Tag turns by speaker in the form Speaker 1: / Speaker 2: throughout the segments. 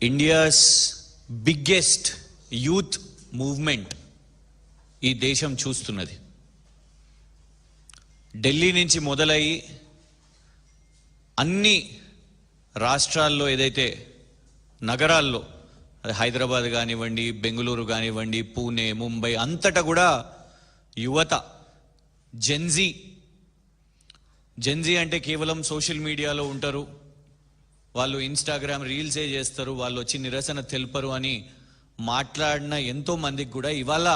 Speaker 1: India's biggest youth movement ఈ దేశం చూస్తున్నది. ఢిల్లీ నుంచి మొదలయ్యి అన్ని రాష్ట్రాల్లో ఏదైతే నగరాల్లో హైదరాబాద్ కానివ్వండి, బెంగళూరు కానివ్వండి, పూణే, ముంబై అంతటా కూడా యువత జెన్జీ అంటే కేవలం సోషల్ మీడియాలో ఉంటారు, వాళ్ళు ఇన్స్టాగ్రామ్ రీల్సే చేస్తారు, వాళ్ళు వచ్చి నిరసన తెలుపరు అని మాట్లాడిన ఎంతో మందికి కూడా ఇవాళ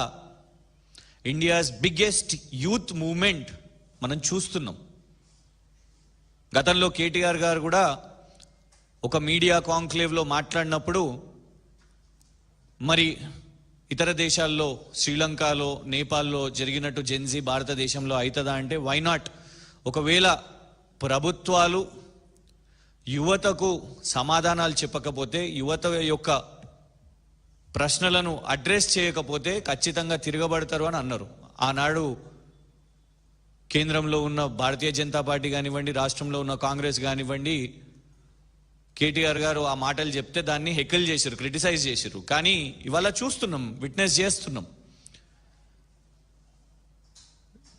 Speaker 1: ఇండియాస్ బిగ్గెస్ట్ యూత్ మూవ్మెంట్ మనం చూస్తున్నాం. గతంలో కేటీఆర్ గారు కూడా ఒక మీడియా కాంక్లేవ్లో మాట్లాడినప్పుడు మరి ఇతర దేశాల్లో శ్రీలంకలో, నేపాల్లో జరిగినట్టు జెన్జీ భారతదేశంలో అవుతుందా అంటే వై నాట్? ఒకవేళ ప్రభుత్వాలు యువతకు సమాధానాలు చెప్పకపోతే, యువత యొక్క ప్రశ్నలను అడ్రస్ చేయకపోతే ఖచ్చితంగా తిరగబడతారు అని అన్నారు. ఆనాడు కేంద్రంలో ఉన్న భారతీయ జనతా పార్టీ కానివ్వండి, రాష్ట్రంలో ఉన్న కాంగ్రెస్ కానివ్వండి, కేటీఆర్ గారు ఆ మాటలు చెప్తే దాన్ని హెక్కల్ చేశారు, క్రిటిసైజ్ చేశారు. కానీ ఇవాళ చూస్తున్నాం, విట్నెస్ చేస్తున్నాం,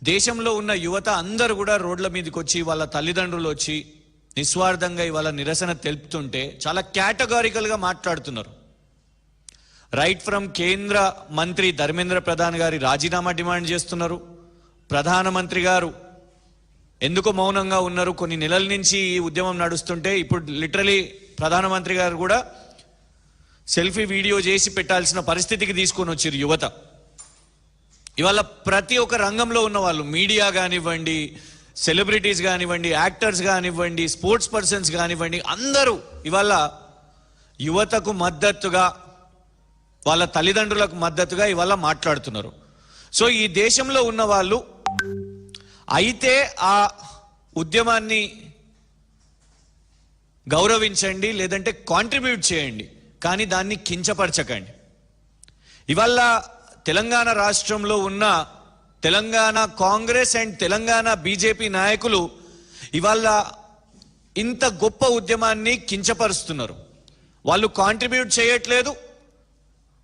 Speaker 1: దేశంలో ఉన్న యువత అందరూ కూడా రోడ్ల మీదకి వచ్చి వాళ్ళ తల్లిదండ్రులు వచ్చి నిస్వార్థంగా ఇవాళ నిరసన తెలుపుతుంటే చాలా కేటగారికల్గా మాట్లాడుతున్నారు. రైట్ ఫ్రమ్ కేంద్ర మంత్రి ధర్మేంద్ర ప్రధాన్ గారి రాజీనామా డిమాండ్ చేస్తున్నారు. ప్రధానమంత్రి గారు ఎందుకు మౌనంగా ఉన్నారు? కొన్ని నెలల నుంచి ఈ ఉద్యమం నడుస్తుంటే ఇప్పుడు లిటరలీ ప్రధానమంత్రి గారు కూడా సెల్ఫీ వీడియో చేసి పెట్టాల్సిన పరిస్థితికి తీసుకొని వచ్చారు యువత. ఇవాళ ప్రతి ఒక్క రంగంలో ఉన్న వాళ్ళు, మీడియా కానివ్వండి, సెలబ్రిటీస్ కానివ్వండి, యాక్టర్స్ కానివ్వండి, స్పోర్ట్స్ పర్సన్స్ కానివ్వండి, అందరూ ఇవాళ యువతకు మద్దతుగా, వాళ్ళ తల్లిదండ్రులకు మద్దతుగా ఇవాళ మాట్లాడుతున్నారు. సో ఈ దేశంలో ఉన్న వాళ్ళు అయితే ఆ ఉద్యమాన్ని గౌరవించండి, లేదంటే కాంట్రిబ్యూట్ చేయండి, కానీ దాన్ని కించపరచకండి. ఇవాళ తెలంగాణ రాష్ట్రంలో ఉన్న తెలంగాణ కాంగ్రెస్ అండ్ తెలంగాణ బీజేపీ నాయకులు ఇవాళ ఇంత గొప్ప ఉద్యమాన్ని కించపరుస్తున్నారు. వాళ్ళు కాంట్రిబ్యూట్ చేయట్లేదు,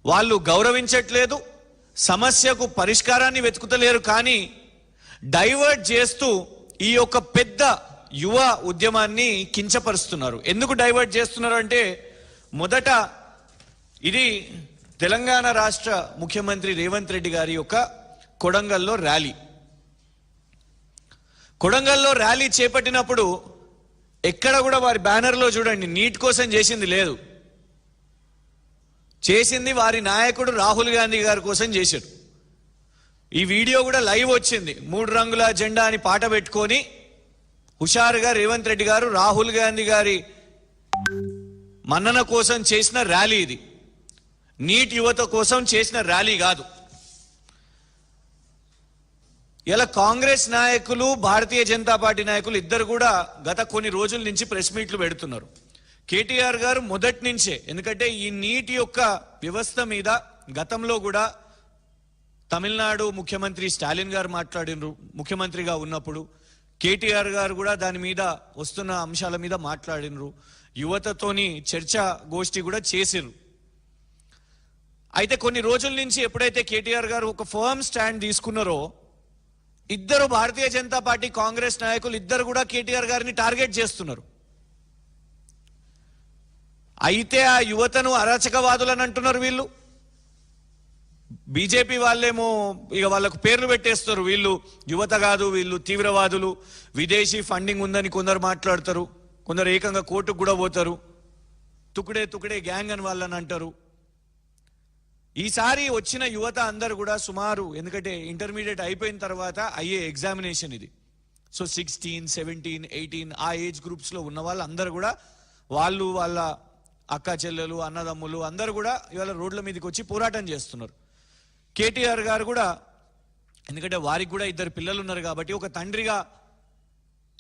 Speaker 1: వాళ్ళు గౌరవించట్లేదు, సమస్యకు పరిష్కారాన్ని వెతుకుతలేరు, కానీ డైవర్ట్ చేస్తూ ఈ యొక్క పెద్ద యువ ఉద్యమాన్ని కించపరుస్తున్నారు. ఎందుకు డైవర్ట్ చేస్తున్నారు అంటే, మొదట ఇది తెలంగాణ రాష్ట్ర ముఖ్యమంత్రి రేవంత్ రెడ్డి గారి యొక్క కొడంగల్లో ర్యాలీ. కొడంగల్లో ర్యాలీ చేపట్టినప్పుడు ఎక్కడ కూడా వారి బ్యానర్లో చూడండి, నీట్ కోసం చేసింది లేదు, చేసింది వారి నాయకుడు రాహుల్ గాంధీ గారి కోసం చేశారు. ఈ వీడియో కూడా లైవ్ వచ్చింది. 3 రంగుల జెండా అని పాట పెట్టుకొని హుషారుగా రేవంత్ రెడ్డి గారు రాహుల్ గాంధీ గారి మన్నన కోసం చేసిన ర్యాలీ ఇది. నీట్ యువత కోసం చేసిన ర్యాలీ కాదు. ఇలా కాంగ్రెస్ నాయకులు, భారతీయ జనతా పార్టీ నాయకులు ఇద్దరు కూడా గత కొన్ని రోజుల నుంచి ప్రెస్ మీట్లు పెడుతున్నారు. కేటీఆర్ గారు మొదటి నుంచే, ఎందుకంటే ఈ నీట్ యొక్క వ్యవస్థ మీద గతంలో కూడా తమిళనాడు ముఖ్యమంత్రి స్టాలిన్ గారు మాట్లాడినరు. ముఖ్యమంత్రిగా ఉన్నప్పుడు కేటీఆర్ గారు కూడా దాని మీద వస్తున్న అంశాల మీద మాట్లాడినరు. యువతతోని చర్చా గోష్ఠి కూడా చేసిరు. అయితే కొన్ని రోజుల నుంచి ఎప్పుడైతే కేటీఆర్ గారు ఒక ఫర్మ్ స్టాండ్ తీసుకున్నారో, ఇద్దరు భారతీయ జనతా పార్టీ కాంగ్రెస్ నాయకులు ఇద్దరు కూడా కేటీఆర్ గారిని టార్గెట్ చేస్తున్నారు. అయితే ఆ యువతను అరాచకవాదులని అంటున్నారు వీళ్ళు. బీజేపీ వాళ్ళేమో ఇక వాళ్ళకు పేర్లు పెట్టేస్తారు, వీళ్ళు యువత కాదు, వీళ్ళు తీవ్రవాదులు, విదేశీ ఫండింగ్ ఉందని కొందరు మాట్లాడతారు, కొందరు ఏకంగా కోర్టుకు కూడా పోతారు, తుకుడే గ్యాంగ్ అని వాళ్ళని అంటారు. ఈసారి వచ్చిన యువత అందరు కూడా సుమారు, ఎందుకంటే ఇంటర్మీడియట్ అయిపోయిన తర్వాత అయ్యే ఎగ్జామినేషన్ ఇది, సో 16, 17, 18 ఆ ఏజ్ గ్రూప్స్లో ఉన్న వాళ్ళు అందరు కూడా, వాళ్ళు వాళ్ళ అక్క చెల్లెలు, అన్నదమ్ములు అందరూ కూడా ఇవాళ రోడ్ల మీదకి వచ్చి పోరాటం చేస్తున్నారు. కేటీఆర్ గారు కూడా, ఎందుకంటే వారికి కూడా 2 పిల్లలు ఉన్నారు కాబట్టి, ఒక తండ్రిగా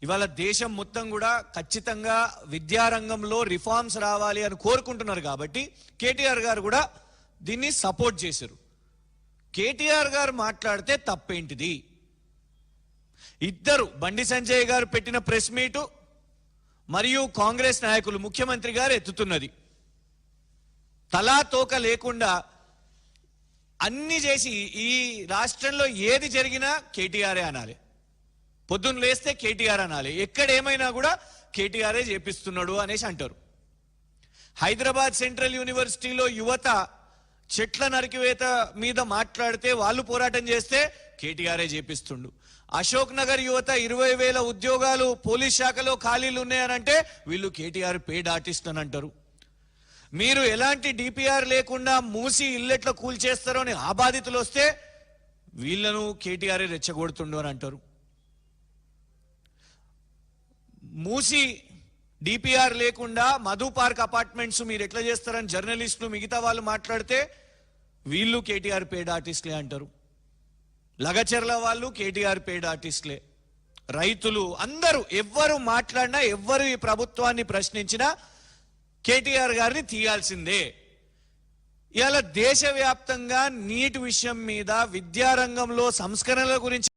Speaker 1: ఇవాళ దేశం మొత్తం కూడా ఖచ్చితంగా విద్యారంగంలో రిఫార్మ్స్ రావాలి అని కోరుకుంటున్నారు కాబట్టి కేటీఆర్ గారు కూడా దీన్ని సపోర్ట్ చేశారు. కేటీఆర్ గారు మాట్లాడితే తప్పేంటిది? ఇద్దరు, బండి సంజయ్ గారు పెట్టిన ప్రెస్ మీటు మరియు కాంగ్రెస్ నాయకులు, ముఖ్యమంత్రి గారు ఎత్తుతున్నది తలా తోక లేకుండా అన్ని చేసి ఈ రాష్ట్రంలో ఏది జరిగినా కేటీఆరే అనాలి, పొద్దున్న లేస్తే కేటీఆర్ అనాలి, ఎక్కడేమైనా కూడా కేటీఆరే చేపిస్తున్నాడు అనేసి అంటారు. హైదరాబాద్ సెంట్రల్ యూనివర్సిటీలో యువత చెట్ల నరికివేత మీద మాట్లాడితే వాళ్ళు పోరాటం చేస్తే కేటీఆరే చేపిస్తుండు. అశోక్ నగర్ యువత 20,000 ఉద్యోగాలు పోలీస్ శాఖలో ఖాళీలు ఉన్నాయనంటే వీళ్ళు కేటీఆర్ పెయిడ్ ఆర్టిస్ట్ అని అంటారు. మీరు ఎలాంటి డిపిఆర్ లేకుండా మూసి ఇల్లెట్ల కూల్చేస్తారో అని ఆ బాధితులు వస్తే వీళ్ళను కేటీఆర్ రెచ్చగొడుతుండు అని అంటారు. మూసి డిపిఆర్ లేకుండా మధు పార్క్ అపార్ట్మెంట్స్ మీరు ఎట్లా చేస్తారని జర్నలిస్టులు మిగతా వాళ్ళు మాట్లాడితే వీళ్ళు కేటీఆర్ పెయిడ్ ఆర్టిస్ట్లే అంటారు. లగచర్ల వాళ్ళు కేటీఆర్ పెయిడ్ ఆర్టిస్ట్లే. రైతులు అందరూ ఎవ్వరు మాట్లాడినా ఎవ్వరు ఈ ప్రభుత్వాన్ని ప్రశ్నించినా కేటీఆర్ గారిని తీయాల్సిందే. ఇవాళ దేశవ్యాప్తంగా నీటి విషయం మీద విద్యారంగంలో సంస్కరణల గురించి